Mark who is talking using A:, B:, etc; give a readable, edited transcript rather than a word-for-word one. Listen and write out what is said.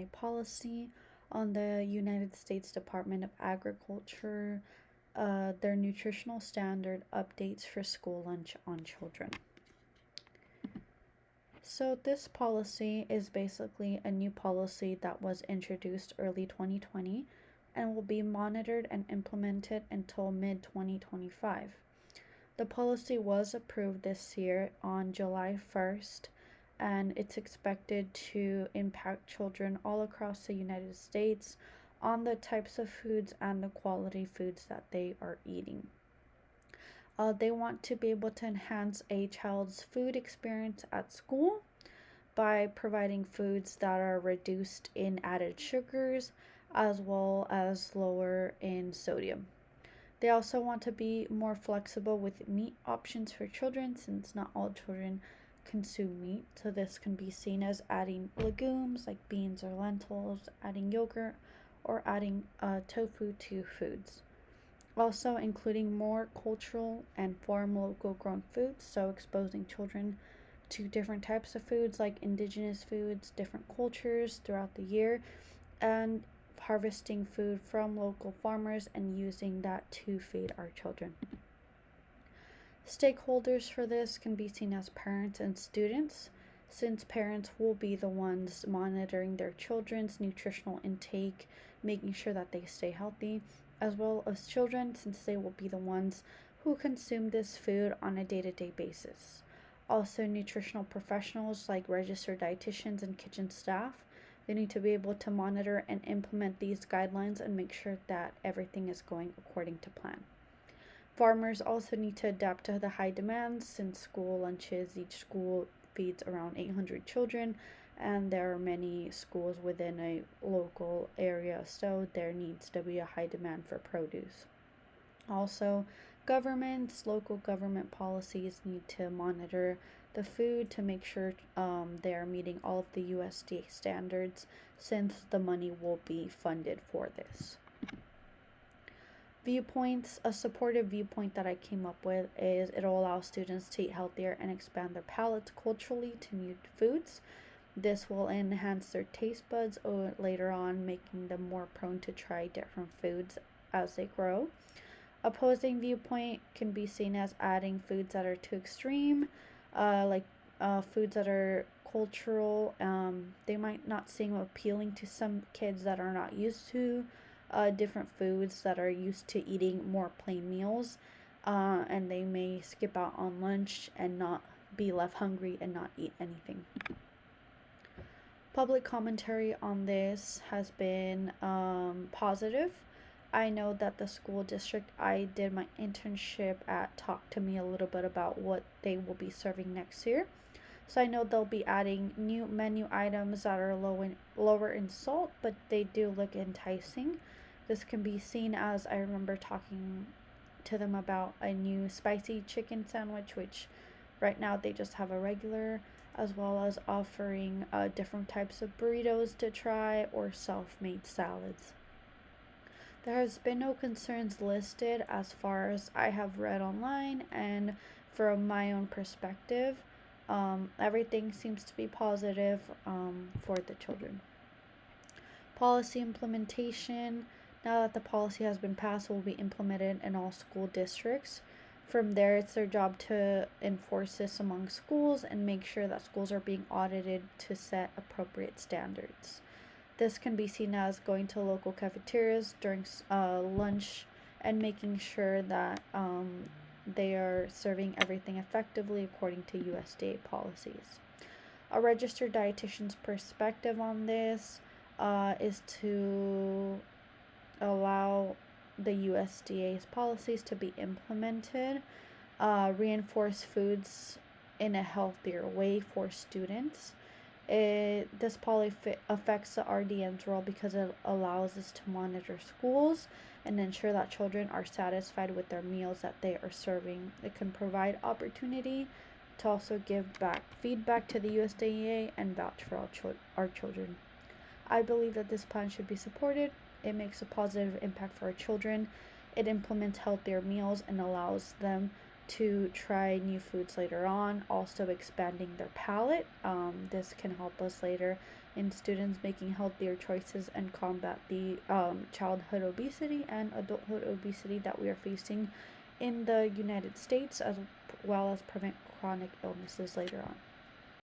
A: nationwide policy on the United States Department of Agriculture, their nutritional standard updates for school lunch on children. So, this policy is basically a new policy that was introduced early 2020 and will be monitored and implemented until mid 2025. The policy was approved this year on July 1st, and it's expected to impact children all across the United States on the types of foods and the quality foods that they are eating. They want to be able to enhance a child's food experience at school by providing foods that are reduced in added sugars as well as lower in sodium. They also want to be more flexible with meat options for children since not all children consume meat. So, this can be seen as adding legumes like beans or lentils, adding yogurt, or adding tofu to foods. Also, including more cultural and farm local grown foods, so exposing children to different types of foods like indigenous foods, different cultures throughout the year, and harvesting food from local farmers and using that to feed our children. Stakeholders for this can be seen as parents and students, since parents will be the ones monitoring their children's nutritional intake, making sure that they stay healthy, as well as children, since they will be the ones who consume this food on a day to day basis. Also, nutritional professionals like registered dietitians and kitchen staff, they need to be able to monitor and implement these guidelines and make sure that everything is going according to plan. Farmers also need to adapt to the high demands since school lunches, each school feeds around 800 children, and there are many schools within a local area, so there needs to be a high demand for produce. Also, governments, local government policies need to monitor the food to make sure they are meeting all of the USDA standards since the money will be funded for this. Viewpoints. A supportive viewpoint that I came up with is it'll allow students to eat healthier and expand their palates culturally to new foods. This will enhance their taste buds later on, making them more prone to try different foods as they grow. Opposing viewpoint can be seen as adding foods that are too extreme, like foods that are cultural. They might not seem appealing to some kids that are not used to different foods, that are used to eating more plain meals, and they may skip out on lunch and not be left hungry and not eat anything. Public commentary on this has been positive. I know that the school district I did my internship at talked to me a little bit about what they will be serving next year. So I know they'll be adding new menu items that are lower in salt, but they do look enticing. This can be seen as I remember talking to them about a new spicy chicken sandwich, which right now they just have a regular, as well as offering different types of burritos to try or self made salads. There has been no concerns listed as far as I have read online, and from my own perspective, everything seems to be positive for the children. Policy implementation. Now that the policy has been passed, will be implemented in all school districts. From there, it's their job to enforce this among schools and make sure that schools are being audited to set appropriate standards. This can be seen as going to local cafeterias during lunch and making sure that they are serving everything effectively according to USDA policies. A registered dietitian's perspective on this is to allow the USDA's policies to be implemented, reinforce foods in a healthier way for students. This policy affects the RDN's role because it allows us to monitor schools and ensure that children are satisfied with their meals that they are serving. It can provide opportunity to also give back feedback to the USDA and vouch for our children. I believe that this plan should be supported. It makes a positive impact for our children. It implements healthier meals and allows them to try new foods later on, also expanding their palate. This can help us later in students making healthier choices and combat the childhood obesity and adulthood obesity that we are facing in the United States, as well as prevent chronic illnesses later on.